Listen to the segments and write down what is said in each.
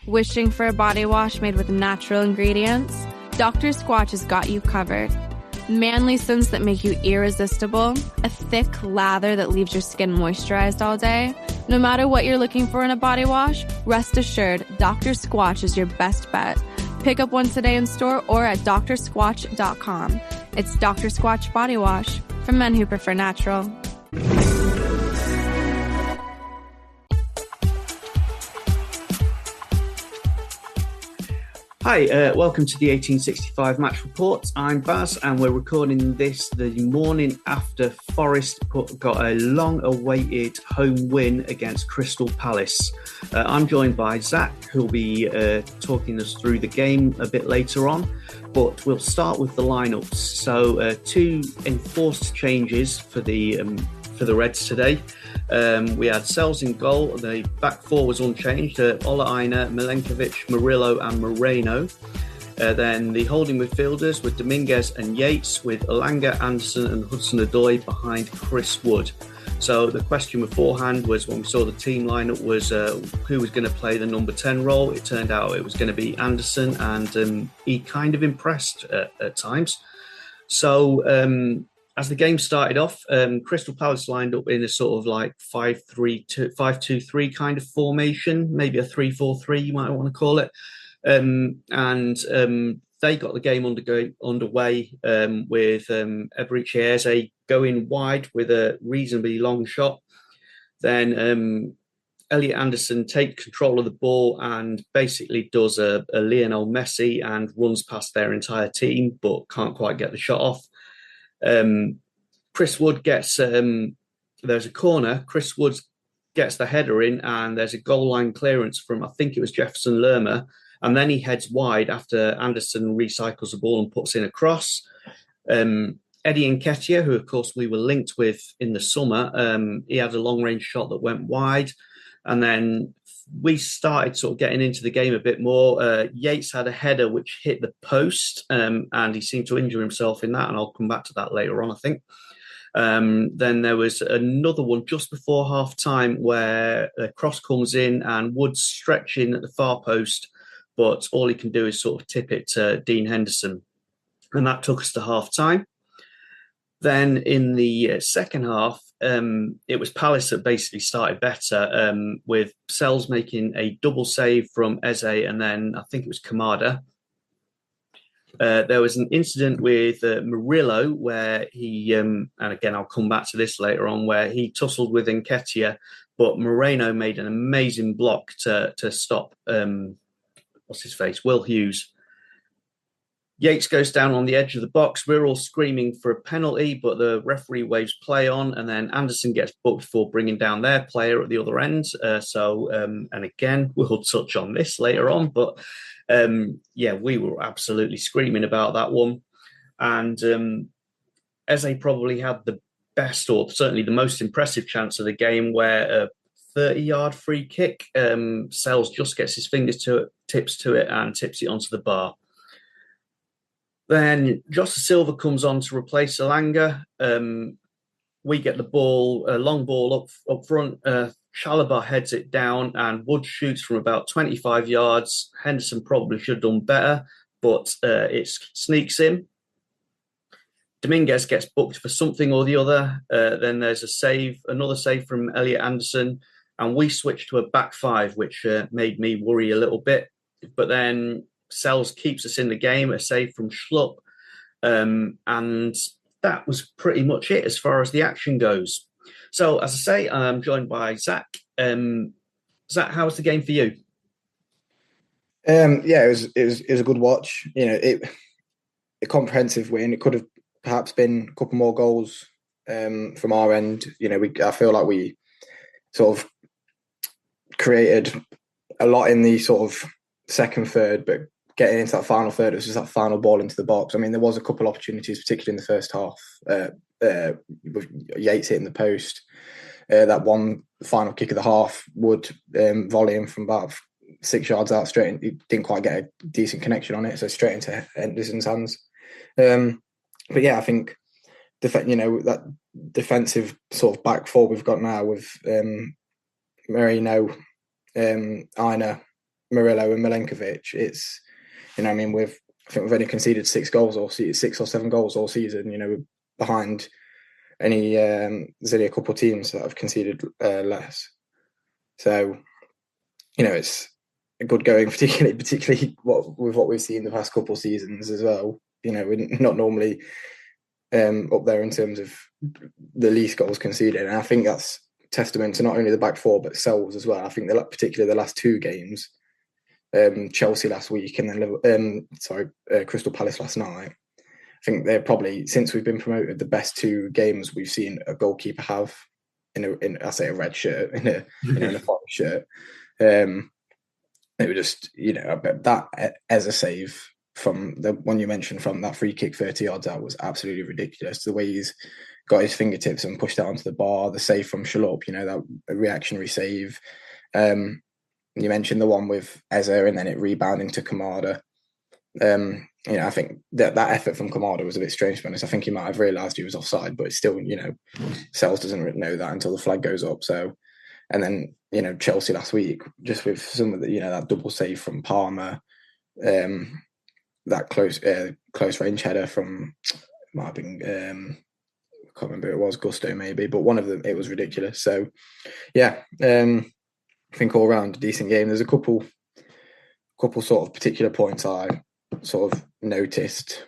Wishing for a body wash made with natural ingredients? Dr. Squatch has got you covered. Manly scents that make you irresistible, a thick lather that leaves your skin moisturized all day. No matter what you're looking for in a body wash, rest assured Dr. Squatch is your best bet. Pick up one today in store or at drsquatch.com. It's Dr. Squatch Body Wash for men who prefer natural. Hi, welcome to the 1865 Match Report. I'm Baz, and we're recording this the morning after Forest got a long-awaited home win against Crystal Palace. I'm joined by Zach, who'll be talking us through the game a bit later on, but we'll start with the lineups. So, two enforced changes for the Reds today. We had Sells in goal. The back four was unchanged. Ola Aina, Milenkovic, Murillo and Moreno. Then the holding midfielders were Dominguez and Yates, with Elanga, Anderson and Hudson-Odoi behind Chris Wood. So the question beforehand was, when we saw the team lineup, was who was going to play the number 10 role. It turned out it was going to be Anderson, and he kind of impressed at times. So as the game started off, Crystal Palace lined up in a sort of like 5-2-3 kind of formation, maybe a 3-4-3 you might want to call it. And they got the game underway with Eberechi Eze going wide with a reasonably long shot. Then Elliott Anderson takes control of the ball and basically does a Lionel Messi and runs past their entire team, but can't quite get the shot off. Chris Wood gets there's a corner. Chris Wood gets the header in, and there's a goal line clearance from, I think it was Jefferson Lerma, and then he heads wide after Anderson recycles the ball and puts in a cross. Eddie Nketiah, who of course we were linked with in the summer, he had a long range shot that went wide, and then we started sort of getting into the game a bit more. Yates had a header which hit the post, and he seemed to injure himself in that, and I'll come back to that later on, I think. Then there was another one just before half-time where a cross comes in and Wood's stretching at the far post, but all he can do is sort of tip it to Dean Henderson. And that took us to half-time. Then in the second half, it was Palace that basically started better, with Sells making a double save from Eze, and then I think it was Kamada. There was an incident with Murillo where he, and again, I'll come back to this later on, where he tussled with Nketiah, but Moreno made an amazing block to stop, Will Hughes. Yates goes down on the edge of the box. We're all screaming for a penalty, but the referee waves play on, and then Anderson gets booked for bringing down their player at the other end. And again, we'll touch on this later on, but we were absolutely screaming about that one. And Eze probably had the best, or certainly the most impressive chance of the game, where a 30-yard free kick, Sells just gets his fingers to it, tips it onto the bar. Then Josta Silva comes on to replace Elanga. We get the ball, a long ball up front. Chalobah heads it down, and Wood shoots from about 25 yards. Henderson probably should have done better, but it sneaks in. Dominguez gets booked for something or the other. Then there's another save from Elliott Anderson, and we switch to a back five, which made me worry a little bit. But then Sells keeps us in the game, a save from Schlupp, and that was pretty much it as far as the action goes. So, as I say, I'm joined by Zach. Zach, how was the game for you? It was a good watch. A comprehensive win. It could have perhaps been a couple more goals from our end. I feel like we sort of created a lot in the sort of second third, but getting into that final third, it was just that final ball into the box. I mean, there was a couple of opportunities, particularly in the first half, with Yates hitting the post. That one final kick of the half would volley him from about 6 yards out straight in. He didn't quite get a decent connection on it, so straight into Henderson's hands. But yeah, I think that defensive sort of back four we've got now with Marino, Aina, Murillo, and Milenkovic. It's, I think we've only conceded 6 or 7 goals all season. We're behind there's only a couple of teams that have conceded less. So, it's a good going, particularly with what we've seen the past couple of seasons as well. We're not normally up there in terms of the least goals conceded, and I think that's testament to not only the back four but Sells as well. I think particularly the last 2 games, Chelsea last week and then Crystal Palace last night. I think they're probably, since we've been promoted, the best 2 games we've seen a goalkeeper have in a red shirt, in a forest shirt. It was just, that as a save from the one you mentioned, from that free kick 30 yards out, was absolutely ridiculous. The way he's got his fingertips and pushed it onto the bar, the save from Shalop, that reactionary save. You mentioned the one with Eze and then it rebounding to Kamada. I think that effort from Kamada was a bit strange, to be honest. I think he might have realised he was offside, but it's still, Sells doesn't know that until the flag goes up. So, and then, Chelsea last week, just with some of the, that double save from Palmer, that close range header from, might have been, I can't remember who it was, Gusto maybe, but one of them, it was ridiculous. So, yeah, I think all round a decent game. There's a couple sort of particular points I sort of noticed,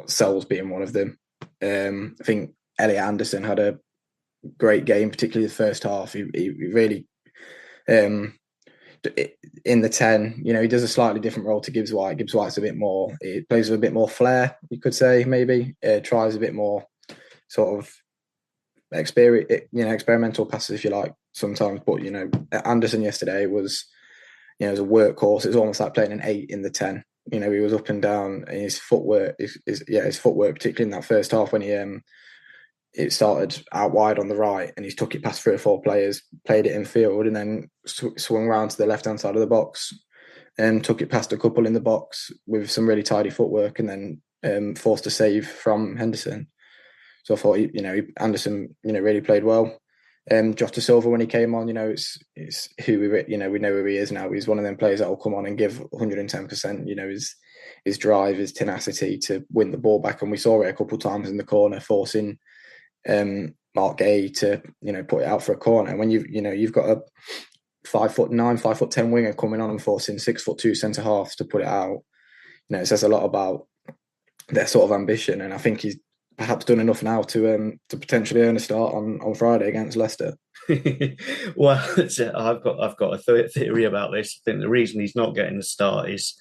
Sells being one of them. I think Elliott Anderson had a great game, particularly the first half. He really, in the 10, he does a slightly different role to Gibbs White. Gibbs White's a bit more, he plays with a bit more flair, you could say, maybe. Tries a bit more sort of experimental passes, if you like, sometimes. But, Anderson yesterday was, it was a workhorse. It was almost like playing an 8 in the 10. He was up and down, and his footwork, particularly in that first half when it started out wide on the right and he's took it past 3 or 4 players, played it in field, and then swung round to the left-hand side of the box and took it past a couple in the box with some really tidy footwork, and then forced a save from Henderson. So I thought, Anderson, really played well. Jota Silva, when he came on, it's who we know who he is now. He's one of them players that will come on and give 110%. His drive, his tenacity to win the ball back, and we saw it a couple of times in the corner, forcing Mark Gay to put it out for a corner. And when you've got a 5'9", 5'10" winger coming on and forcing 6'2" centre halves to put it out, it says a lot about their sort of ambition. And I think he's perhaps done enough now to potentially earn a start on Friday against Leicester. Well, I've got a theory about this. I think the reason he's not getting the start is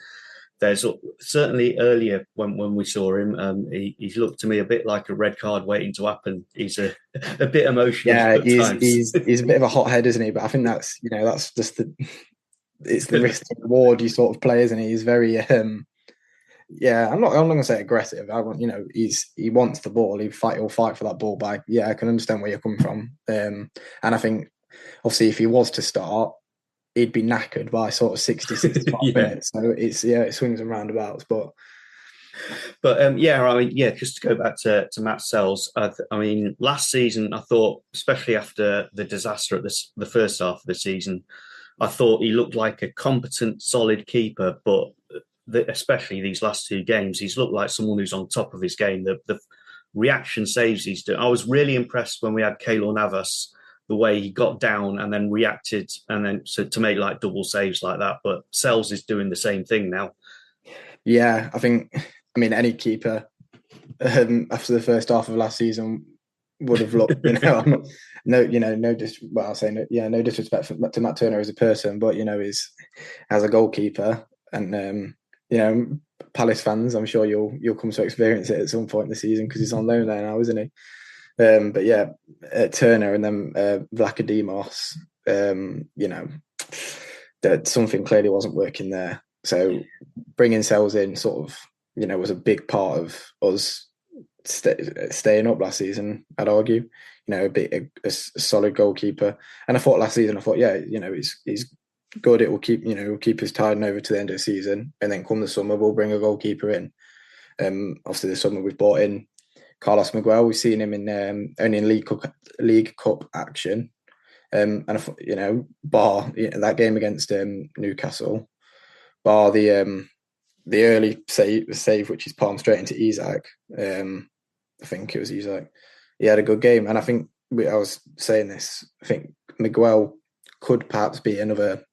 there's certainly earlier when we saw him, he's looked to me a bit like a red card waiting to happen. He's a bit emotional. Yeah, he's a bit of a hothead, isn't he? But I think that's that's just it's the risk and reward you sort of play, isn't he? He's very I'm not going to say aggressive. He wants the ball. He'll fight for that ball back. Yeah, I can understand where you're coming from. And I think obviously if he was to start, he'd be knackered by sort of 60, 65 minutes. So it swings and roundabouts. But just to go back to Matt Sells, last season I thought, especially after the disaster at the first half of the season, I thought he looked like a competent, solid keeper. But especially these last 2 games, he's looked like someone who's on top of his game. The reaction saves he's doing. I was really impressed when we had Keylor Navas, the way he got down and then reacted, and then to make like double saves like that. But Sells is doing the same thing now. Yeah, I think, any keeper after the first half of last season would have looked, no disrespect to Matt Turner as a person, but as a goalkeeper, and Palace fans, I'm sure you'll come to experience it at some point in the season because he's on loan there now, isn't he? But yeah, Turner and then Vlachodimos, that something clearly wasn't working there. So bringing Sells in sort of, was a big part of us staying up last season, I'd argue. A solid goalkeeper. And I thought last season, he's good. It will keep, keep us tied over to the end of the season. And then come the summer, we'll bring a goalkeeper in. Obviously this summer we've brought in Carlos Miguel. We've seen him in only in League Cup action. Bar that game against Newcastle, bar the early save, which is palmed straight into Isak. I think it was Isak. He had a good game, and I think I was saying this. I think Miguel could perhaps be another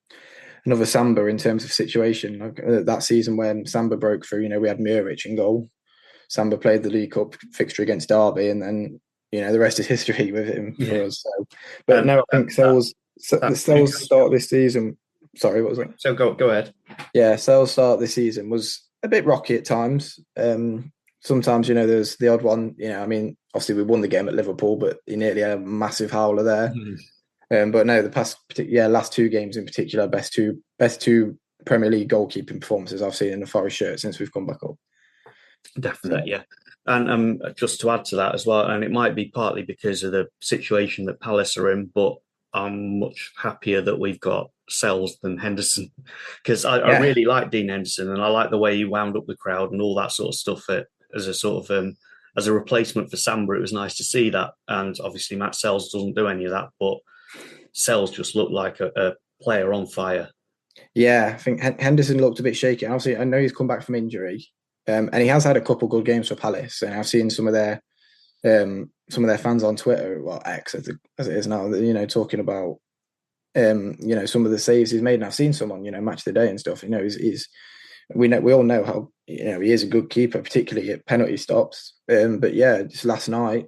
Samba in terms of situation. Like, that season when Samba broke through, we had Muric in goal. Samba played the League Cup fixture against Derby, and then the rest is history with him for us. So, but no, I think Sells start this season. Sorry, what was it? So go ahead. Yeah, Sells start this season was a bit rocky at times. Sometimes, there's the odd one. Obviously we won the game at Liverpool, but he nearly had a massive howler there. But no, the last two games in particular, best two Premier League goalkeeping performances I've seen in the Forest shirt since we've come back up. Definitely, yeah. And just to add to that as well, and it might be partly because of the situation that Palace are in, but I'm much happier that we've got Sells than Henderson, because I really like Dean Henderson, and I like the way he wound up the crowd and all that sort of stuff. As a sort of as a replacement for Samba, it was nice to see that. And obviously Matt Sells doesn't do any of that, but Sells just looked like a player on fire. Yeah, I think Henderson looked a bit shaky. Obviously, I know he's come back from injury, and he has had a couple good games for Palace. And I've seen some of their fans on Twitter, well, X as it is now, talking about some of the saves he's made. And I've seen some on Match of the Day and stuff. We all know how he is a good keeper, particularly at penalty stops. But yeah, just last night,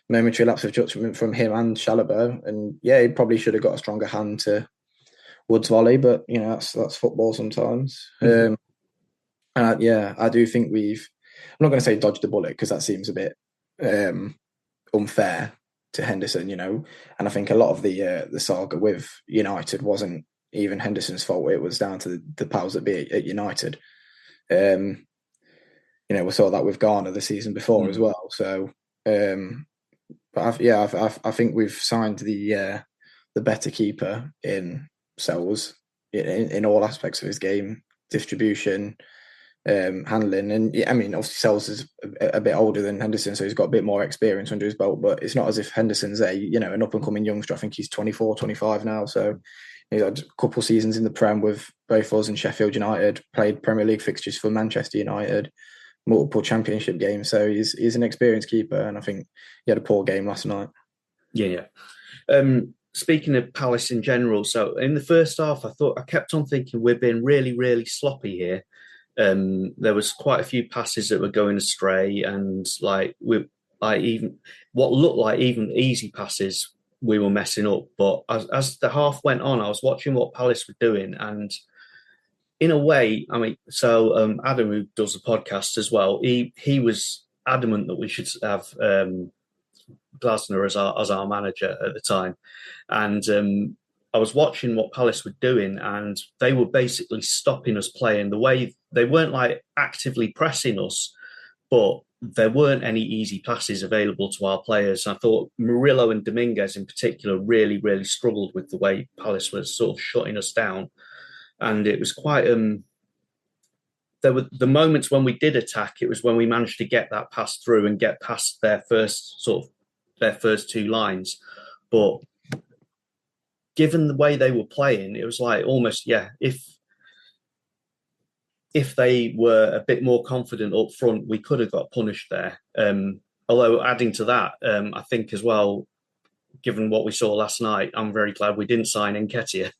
momentary lapse of judgment from him and Chalobah, and he probably should have got a stronger hand to Wood's volley, but that's football sometimes. And I do think I'm not going to say dodged the bullet, because that seems a bit unfair to Henderson, and I think a lot of the saga with United wasn't even Henderson's fault. It was down to the powers that be at United. We saw that with Garner the season before as well. So, but I think we've signed the better keeper in Sells in all aspects of his game, distribution, handling, and obviously Sells is a bit older than Henderson, so he's got a bit more experience under his belt. But it's not as if Henderson's an up and coming youngster. I think he's 24, 25 now, so. He's had a couple seasons in the Prem with both us and Sheffield United, played Premier League fixtures for Manchester United, multiple championship games. So he's an experienced keeper, and I think he had a poor game last night. Yeah. Speaking of Palace in general, so in the first half, I kept on thinking we're being really, really sloppy here. There was quite a few passes that were going astray, and even what looked like even easy passes we were messing up. But as the half went on, I was watching what Palace were doing, and in a way, Adam, who does the podcast as well, he was adamant that we should have Glasner as our manager at the time, and I was watching what Palace were doing, and they were basically stopping us playing. The way they weren't actively pressing us, but there weren't any easy passes available to our players. I thought Murillo and Dominguez in particular really, really struggled with the way Palace was sort of shutting us down. And it was quite... there were the moments when we did attack, it was when we managed to get that pass through and get past their first two lines. But given the way they were playing, it was almost, if they were a bit more confident up front, we could have got punished there. Although adding to that, I think as well, given what we saw last night, I'm very glad we didn't sign Nketiah.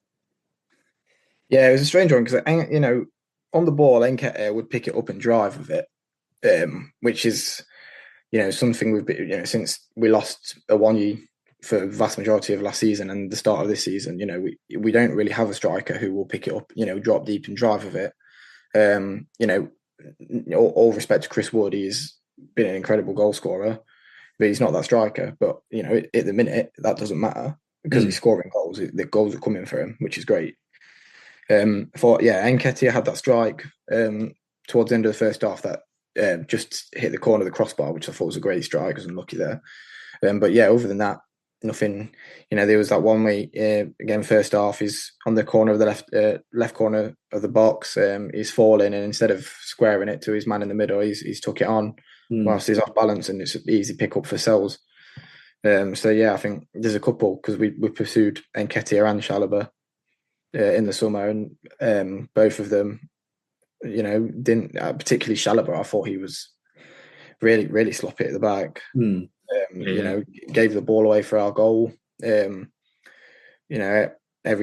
Yeah, it was a strange one because, on the ball, Nketiah would pick it up and drive with it, which is, something we've been, since we lost Awoniyi for the vast majority of last season and the start of this season, we don't really have a striker who will pick it up, drop deep and drive with it. All respect to Chris Wood, he's been an incredible goal scorer, but he's not that striker. But at the minute that doesn't matter because he's scoring goals. The goals are coming for him, which is great. Nketiah had that strike towards the end of the first half that just hit the corner of the crossbar, which I thought was a great strike. I was unlucky there. Other than that, nothing. There was that one way again. First half, he's on the corner of the left corner of the box. He's falling, and instead of squaring it to his man in the middle, he's took it on whilst he's off balance, and it's an easy pick up for Sells. So yeah, I think there's a couple because we pursued Nketiah and Chalobah in the summer, and both of them, didn't particularly Chalobah. I thought he was really sloppy at the back. Gave the ball away for our goal. Every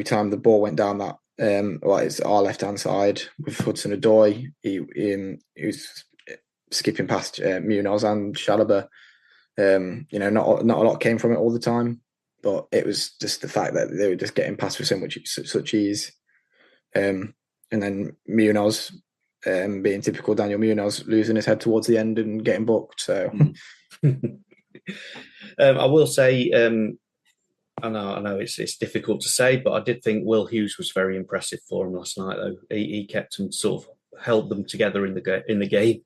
time the ball went down that, it's our left hand side with Hudson-Odoi, he was skipping past Munoz and Chalobah. Not a lot came from it all the time, but it was just the fact that they were just getting past with such ease. And then Munoz, being typical Daniel Munoz, losing his head towards the end and getting booked. So, I will say, I know it's difficult to say, but I did think Will Hughes was very impressive for him last night. Though he kept them sort of held them together in the game.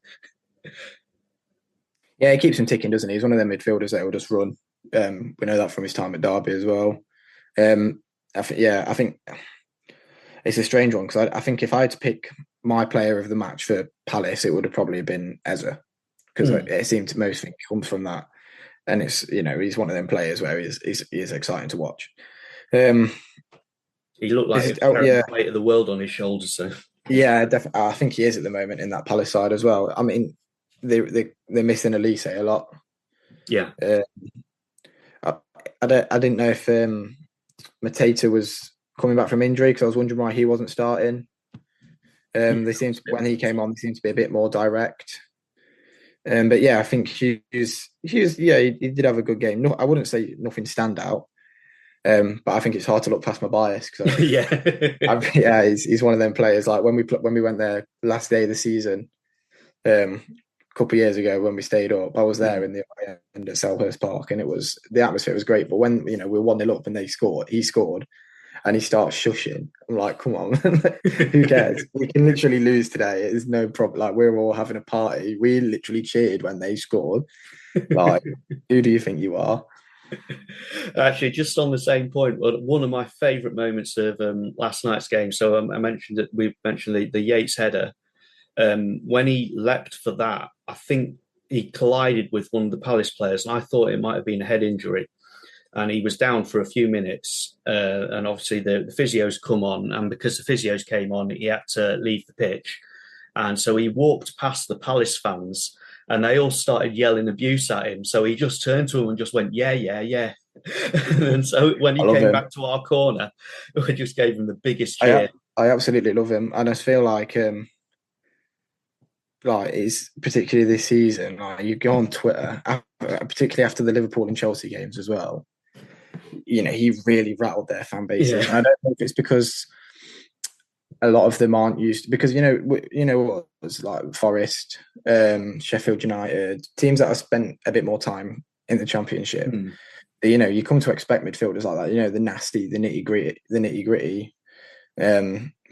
Yeah, he keeps him ticking, doesn't he? He's one of them midfielders that will just run. We know that from his time at Derby as well. I think it's a strange one because I think if I had to pick my player of the match for Palace, it would have probably been Eze because it seemed to most things comes from that, and it's he's one of them players where he's exciting to watch. He looked like he carried the weight of the world on his shoulders. So yeah, definitely. I think he is at the moment in that Palace side as well. I mean, they're missing Elise a lot. Yeah. I didn't know if Mateta was coming back from injury because I was wondering why he wasn't starting. They seemed to, when he came on, they seemed to be a bit more direct. But yeah, I think he did have a good game. No, I wouldn't say nothing stand out. But I think it's hard to look past my bias because he's one of them players. Like when we went there last day of the season, a couple of years ago when we stayed up, I was there in the end at Selhurst Park, and the atmosphere was great. But when we were 1-0 up and he scored, and he starts shushing. I'm like, come on, who cares? We can literally lose today. It's no problem. Like we're all having a party. We literally cheered when they scored. Like, who do you think you are? Actually, just on the same point, one of my favourite moments of last night's game. So I mentioned that we mentioned the Yates header. When he leapt for that, I think he collided with one of the Palace players, and I thought it might have been a head injury. And he was down for a few minutes, and obviously the physios come on, and because the physios came on, he had to leave the pitch, and so he walked past the Palace fans, and they all started yelling abuse at him. So he just turned to him and just went, "Yeah, yeah, yeah." And so when he came back to our corner, we just gave him the biggest cheer. I absolutely love him, and I feel like it's particularly this season. Like you go on Twitter, particularly after the Liverpool and Chelsea games as well. He really rattled their fan bases. Yeah. I don't know if it's because a lot of them aren't used to, because what it's like Forest, Sheffield United, teams that have spent a bit more time in the Championship. You come to expect midfielders like that. The nasty, the nitty gritty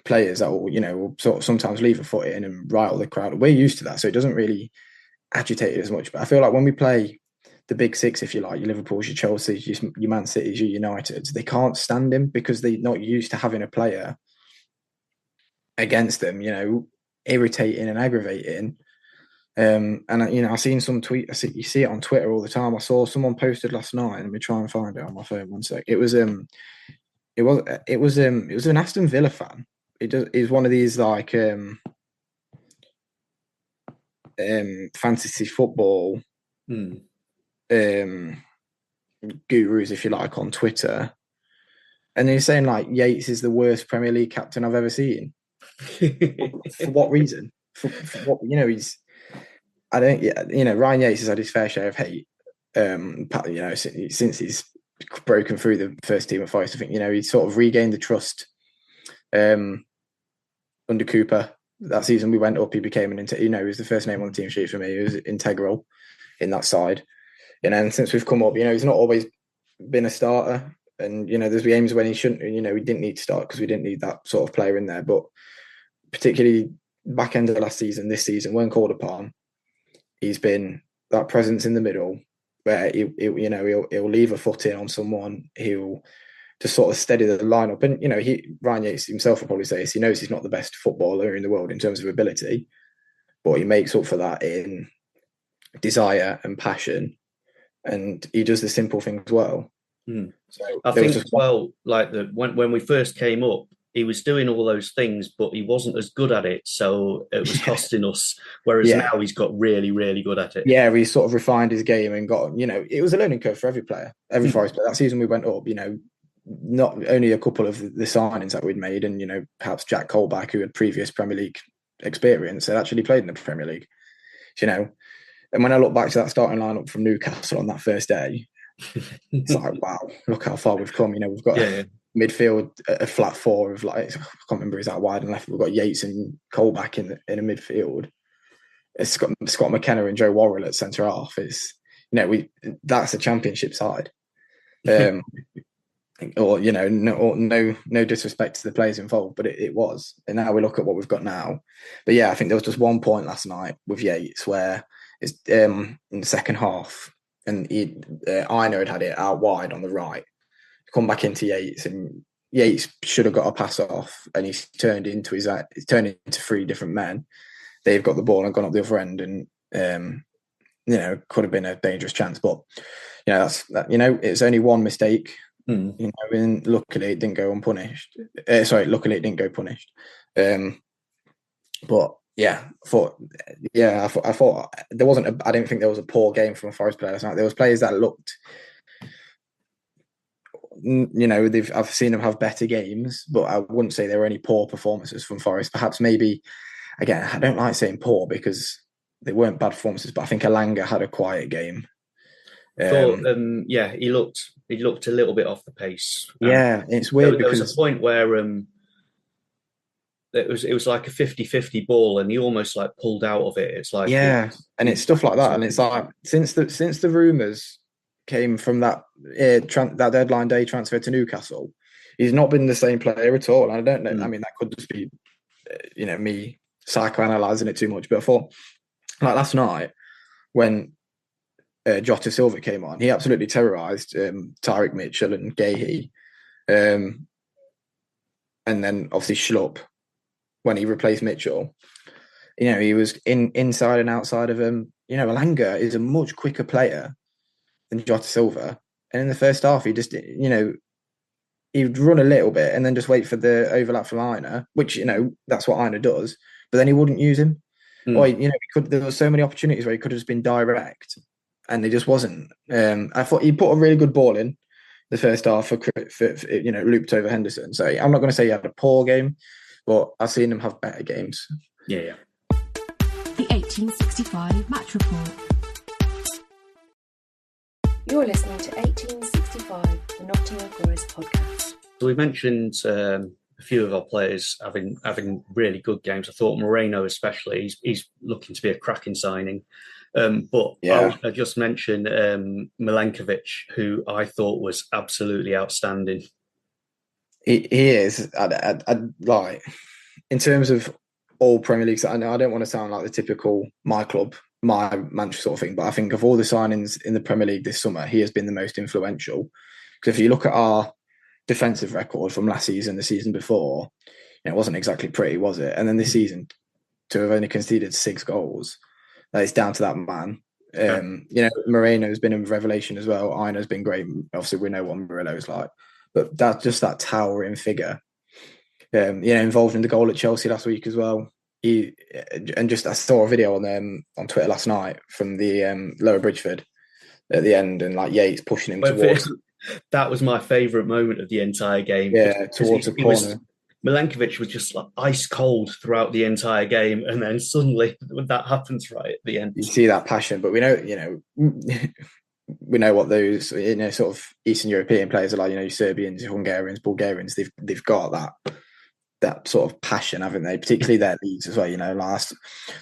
players that will sort of sometimes leave a foot in and rattle the crowd. We're used to that, so it doesn't really agitate it as much. But I feel like when we play the big six, if you like, your Liverpools, your Chelseas, your Man Cities, your Uniteds, they can't stand him because they're not used to having a player against them, irritating and aggravating. And I've seen some tweet. You see it on Twitter all the time. I saw someone posted last night, and let me try and find it on my phone. One sec. It was an Aston Villa fan. He's one of these like fantasy football gurus, if you like, on Twitter, and he's saying like Yates is the worst Premier League captain I've ever seen. For what reason? For what Ryan Yates has had his fair share of hate. Since he's broken through the first team at Forest, I think he's sort of regained the trust. Under Cooper that season, we went up. He became he was the first name on the team sheet for me. He was integral in that side. And since we've come up, he's not always been a starter. And there's games when he shouldn't. We didn't need to start because we didn't need that sort of player in there. But particularly back end of last season, this season, when called upon, he's been that presence in the middle where he'll leave a foot in on someone. He'll to sort of steady the lineup. And, Ryan Yates himself will probably say this. He knows he's not the best footballer in the world in terms of ability, but he makes up for that in desire and passion. and he does the simple things well. So I think as well, like when we first came up, he was doing all those things, but he wasn't as good at it, so it was costing us. Whereas now he's got really, really good at it. Yeah, he sort of refined his game and got, it was a learning curve for every player, every Forest player. That season we went up, not only a couple of the signings that we'd made, and perhaps Jack Colback, who had previous Premier League experience, had actually played in the Premier League. And when I look back to that starting lineup from Newcastle on that first day, it's like, wow, look how far we've come. We've got midfield, a flat four of I can't remember, is that wide and left? We've got Yates and Colback in a midfield. It's Scott McKenna and Joe Worrell at centre half. It's that's a championship side. Or no disrespect to the players involved, but it was. And now we look at what we've got now. But yeah, I think there was just one point last night with Yates where it's in the second half, and Aina had it out wide on the right, come back into Yates, and Yates should have got a pass off, and he's turned into three different men. They've got the ball and gone up the other end, and could have been a dangerous chance. But it's only one mistake. And luckily it didn't go unpunished. Luckily it didn't go punished. But yeah, I thought there wasn't. I didn't think there was a poor game from a Forest player last night. There was players that looked. I've seen them have better games, but I wouldn't say there were any poor performances from Forest. Perhaps maybe, again, I don't like saying poor because they weren't bad performances, but I think Alanga had a quiet game. He looked a little bit off the pace. It's weird because there was a point where it was like a 50-50 ball, and he almost like pulled out of it. It's like and it's stuff like that, and it's like since the rumours came from that deadline day transfer to Newcastle, he's not been the same player at all. And I don't know. I mean, that could just be me psychoanalyzing it too much, but I thought, like last night when Jota Silva came on, he absolutely terrorised Tyrick Mitchell and Gahey, and then obviously Schlupp when he replaced Mitchell. He was inside and outside of him. Alanga is a much quicker player than Jota Silva, and in the first half he just he'd run a little bit and then just wait for the overlap from Aina, which that's what Aina does, but then he wouldn't use him. Or there were so many opportunities where he could have just been direct, and he just wasn't. I thought he put a really good ball in the first half for looped over Henderson. So I'm not going to say he had a poor game, but I've seen him have better games. Yeah. The 1865 Match Report. You're listening to 1865, the Nottingham Forest podcast. So we mentioned a few of our players having really good games. I thought Moreno especially, he's looking to be a cracking signing. But I just mentioned Milenkovic, who I thought was absolutely outstanding. He is. I like, in terms of all Premier Leagues. I know I don't want to sound like the typical my club, my Manchester sort of thing, but I think of all the signings in the Premier League this summer, he has been the most influential. Because if you look at our defensive record from last season, the season before, it wasn't exactly pretty, was it? And then this season, to have only conceded 6 goals, it's down to that man. Moreno's been a revelation as well. Aina's been great. Obviously, we know what Moreno's like, but that's just that towering figure. Involved in the goal at Chelsea last week as well. I saw a video on Twitter last night from the Lower Bridgeford at the end, and like Yates pushing him towards. That was my favourite moment of the entire game. Yeah, towards the corner. Milenkovic was just like ice cold throughout the entire game, and then suddenly when that happens right at the end, you see that passion. But we know, we know what those sort of Eastern European players are like. Serbians, Hungarians, Bulgarians. They've got that sort of passion, haven't they? Particularly their leagues as well. Last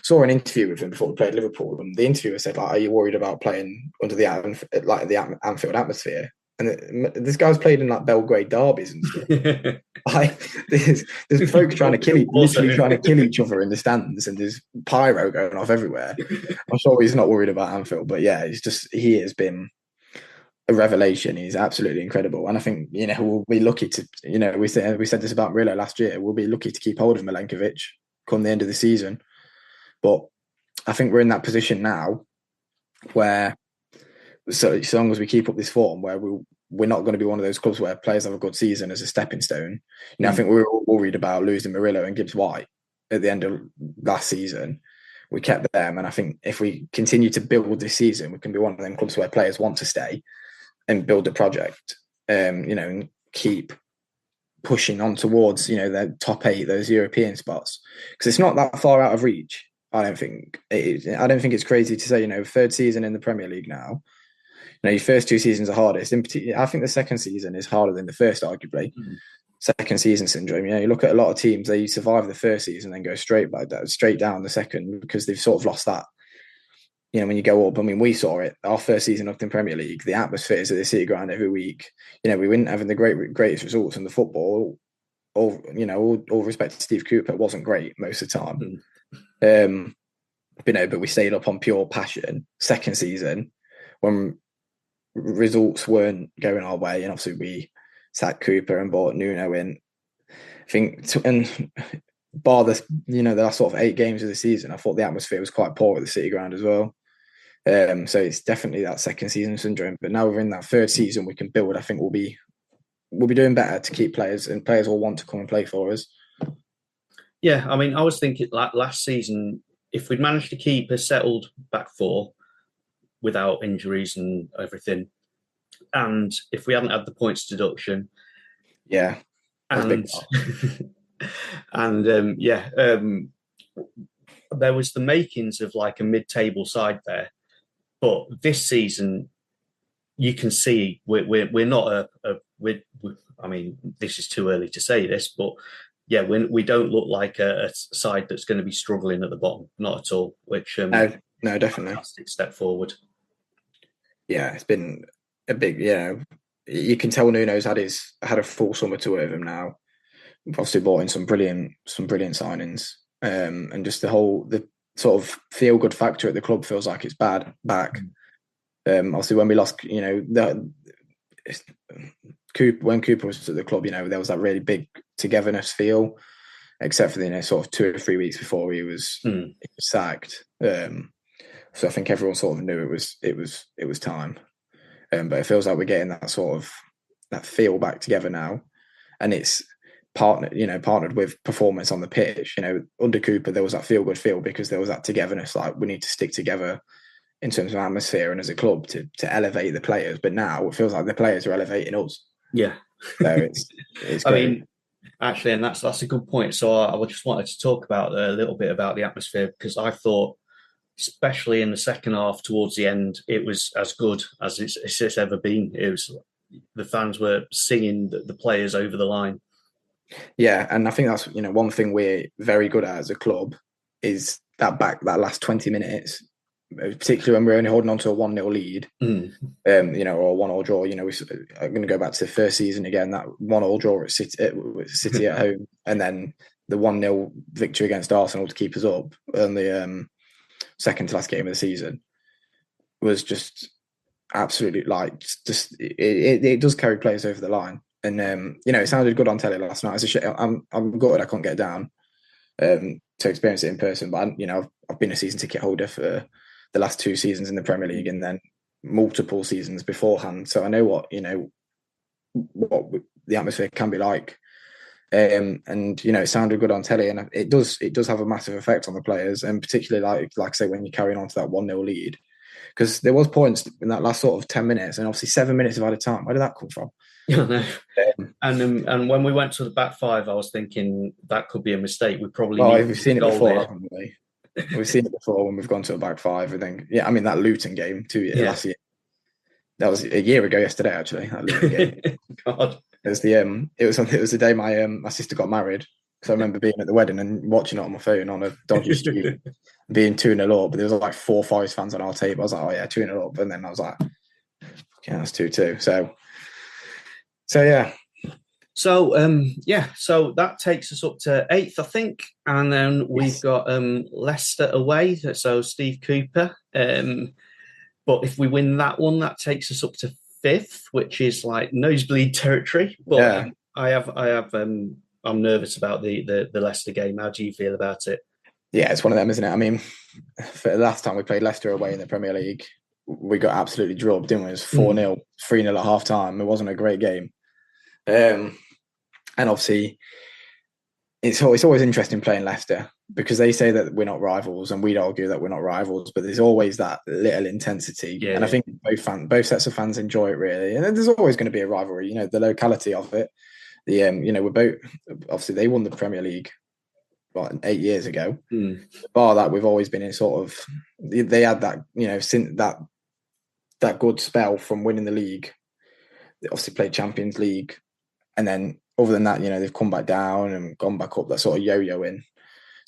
saw an interview with him before we played Liverpool, and the interviewer said, like, "Are you worried about playing under the Anfield atmosphere?" And this guy's played in like Belgrade derbies and stuff. There's folks trying to kill each other in the stands, and there's pyro going off everywhere. I'm sure he's not worried about Anfield, but yeah, he has been a revelation. He's absolutely incredible, and I think we'll be lucky to we said this about Murillo last year. We'll be lucky to keep hold of Milenkovic come the end of the season, but I think we're in that position now where so long as we keep up this form where we're not going to be one of those clubs where players have a good season as a stepping stone. I think we were all worried about losing Murillo and Gibbs White at the end of last season. We kept them, and I think if we continue to build this season, we can be one of them clubs where players want to stay and build a project, and keep pushing on towards, their top 8, those European spots, because it's not that far out of reach. I don't think it's crazy to say, third season in the Premier League now. Your first 2 seasons are hardest. In particular, I think the second season is harder than the first, arguably. Second season syndrome. You look at a lot of teams, they survive the first season and then go straight down the second, because they've sort of lost that. When you go up, we saw it. Our first season up in Premier League, the atmospheres at the City Ground every week. We weren't having the greatest results in the football. All respect to Steve Cooper, it wasn't great most of the time. But we stayed up on pure passion. Second season, when results weren't going our way, and obviously we sacked Cooper and brought Nuno in. I think, and bar the last sort of 8 games of the season, I thought the atmosphere was quite poor at the City Ground as well. So it's definitely that second season syndrome. But now we're in that third season, we can build. I think we'll be doing better to keep players, and players will want to come and play for us. Yeah, I was thinking last season, if we'd managed to keep a settled back 4 without injuries and everything, and if we hadn't had the points deduction, there was the makings of like a mid-table side there. But this season, you can see we're not this is too early to say this, but yeah, we don't look like a side that's going to be struggling at the bottom, not at all. Which no, definitely fantastic step forward. Yeah, it's been a big. You can tell Nuno's had a full summer to work with him now. We've obviously brought in some brilliant signings, and just the sort of feel good factor at the club feels like it's back. Obviously, when we lost, when Cooper was at the club, there was that really big togetherness feel, except for the sort of 2 or 3 weeks before he was sacked. So I think everyone sort of knew it was time. But it feels like we're getting that sort of that feel back together now, and it's partnered with performance on the pitch. Under Cooper there was that feel good feel because there was that togetherness. Like, we need to stick together in terms of atmosphere and as a club to elevate the players. But now it feels like the players are elevating us. Yeah, so it's great. Actually, and that's a good point. So I just wanted to talk about a little bit about the atmosphere, because I thought, especially in the second half towards the end, it was as good as it's ever been. It was, the fans were singing the players over the line. Yeah, and I think that's one thing we're very good at as a club is that last 20 minutes, particularly when we're only holding on to a 1-0 lead, or a 1-1 draw. I'm going to go back to the first season again, that 1-1 draw at City at home, and then the 1-0 victory against Arsenal to keep us up, and the second to last game of the season was just absolutely it does carry players over the line. And it sounded good on telly last night. I'm gutted I couldn't get down to experience it in person, but I've been a season ticket holder for the last 2 seasons in the Premier League and then multiple seasons beforehand, so I know what the atmosphere can be like. And it sounded good on telly, and it does have a massive effect on the players, and particularly like I say, when you're carrying on to that 1-0 lead, because there was points in that last sort of 10 minutes, and obviously 7 minutes of added time. Where did that come from? No. And when we went to the back 5, I was thinking that could be a mistake. We probably we've seen it before, haven't we? We've seen it before when we've gone to a back 5. I think, that Luton game 2 years last year. That was a year ago yesterday, actually. That Luton game. God. It was the day my sister got married. So I remember being at the wedding and watching it on my phone on a dodgy street, being 2-0 up. But there was like 4 Forest fans on our table. I was like, oh yeah, 2-0 up, and then I was like, yeah, that's 2-2. So yeah. So so that takes us up to 8th, I think, and then we've got Leicester away. So Steve Cooper. But if we win that one, that takes us up to 5th, which is like nosebleed territory. But I'm nervous about the Leicester game. How do you feel about it? Yeah, it's one of them, isn't it? For the last time we played Leicester away in the Premier League, we got absolutely drubbed, didn't we? It was 4-0, 3-0 at half time. It wasn't a great game. And obviously, it's always interesting playing Leicester, because they say that we're not rivals, and we'd argue that we're not rivals, but there's always that little intensity. And I think both sets of fans enjoy it, really. And there's always going to be a rivalry, the locality of it. We're both, obviously they won the Premier League 8 years ago. Bar that, we've always been in sort of, they had that, since that good spell from winning the league. They obviously played Champions League, and then other than that, they've come back down and gone back up, that sort of yo-yoing.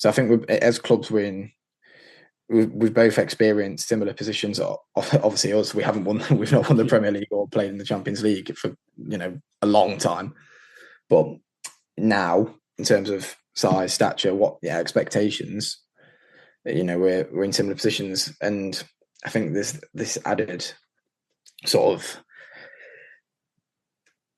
So I think as clubs, we've both experienced similar positions. Obviously, us, we've not won the Premier League or played in the Champions League for a long time. But now, in terms of size, stature, expectations, we're in similar positions, and I think this added sort of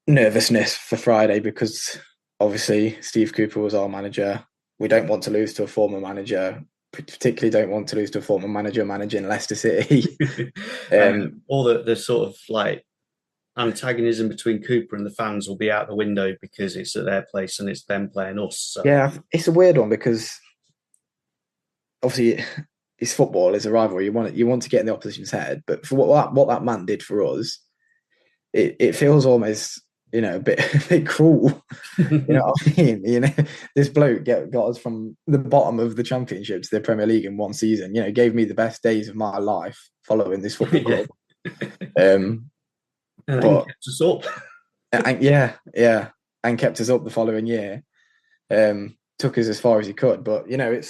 nervousness for Friday, because obviously Steve Cooper was our manager. We don't want to lose to a former manager, particularly don't want to lose to a former manager managing Leicester City. All the sort of like antagonism between Cooper and the fans will be out the window, because it's at their place and it's them playing us. So. Yeah, it's a weird one, because obviously it's football, it's a rivalry. You want to get in the opposition's head, but for what that man did for us, it feels almost a bit cruel. You know what I mean? This bloke got us from the bottom of the Championship to the Premier League in one season. Gave me the best days of my life following this football club. And kept us up. And kept us up the following year. Took us as far as he could, but I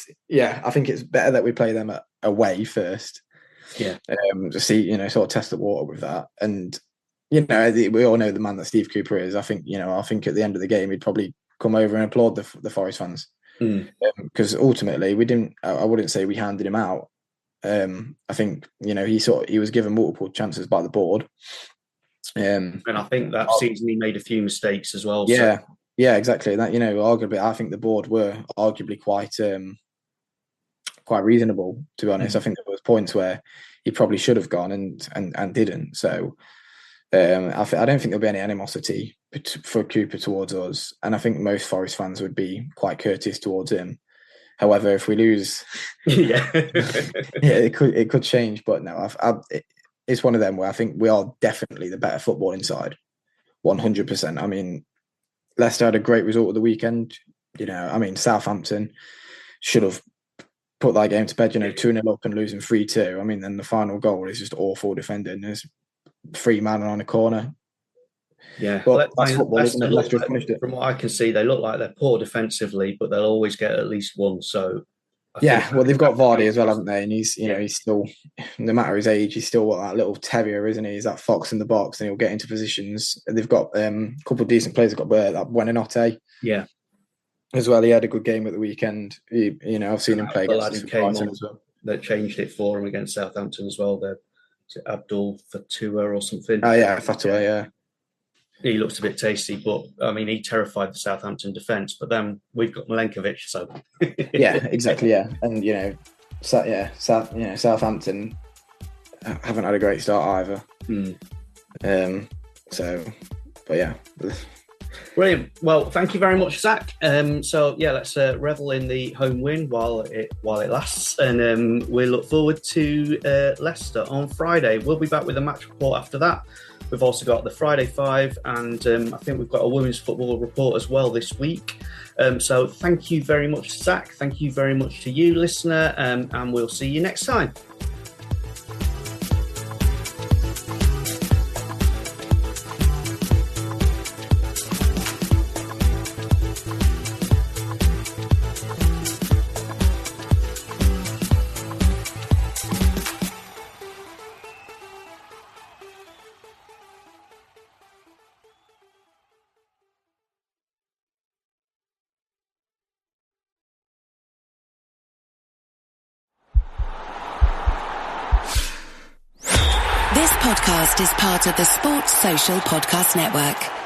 think it's better that we play them away first. Yeah. To see, sort of test the water with that. And we all know the man that Steve Cooper is. I think at the end of the game, he'd probably come over and applaud the Forest fans, because ultimately we didn't. I wouldn't say we handed him out. I think he was given multiple chances by the board. And I think that season he made a few mistakes as well. Yeah, so. Yeah, exactly. That arguably, I think the board were arguably quite reasonable, to be honest. I think there was points where he probably should have gone and didn't. So I don't think there'll be any animosity for Cooper towards us, and I think most Forest fans would be quite courteous towards him. However, if we lose, it could change. But no, it's one of them where I think we are definitely the better footballing side, 100%. I mean, Leicester had a great result of the weekend. Southampton should have put that game to bed. 2-0 up and losing 3-2. I mean, then the final goal is just awful defending. There's 3 men on a corner. Yeah, but that's football, isn't it? Leicester finished it. From what I can see, they look like they're poor defensively, but they'll always get at least one. So well, they've got Vardy as well, haven't they? And he's he's still, no matter his age, he's still that little terrier, isn't he? He's that fox in the box, and he'll get into positions. They've got a couple of decent players. They've got that Buonanotte. Yeah. As well, he had a good game at the weekend. I've seen him play against Brighton as well. That changed it for him against Southampton as well. Abdul Fatua or something. Oh yeah, Fatua, yeah. He looks a bit tasty, but I mean, he terrified the Southampton defence. But then we've got Milenkovic, so yeah, exactly, yeah. And Southampton haven't had a great start either. But yeah. Brilliant. Well, thank you very much, Zach. Let's revel in the home win while it lasts, and we look forward to Leicester on Friday. We'll be back with a match report after that. We've also got the Friday 5, and I think we've got a women's football report as well this week. So thank you very much, Zach. Thank you very much to you, listener, and we'll see you next time. This podcast is part of the Sports Social Podcast Network.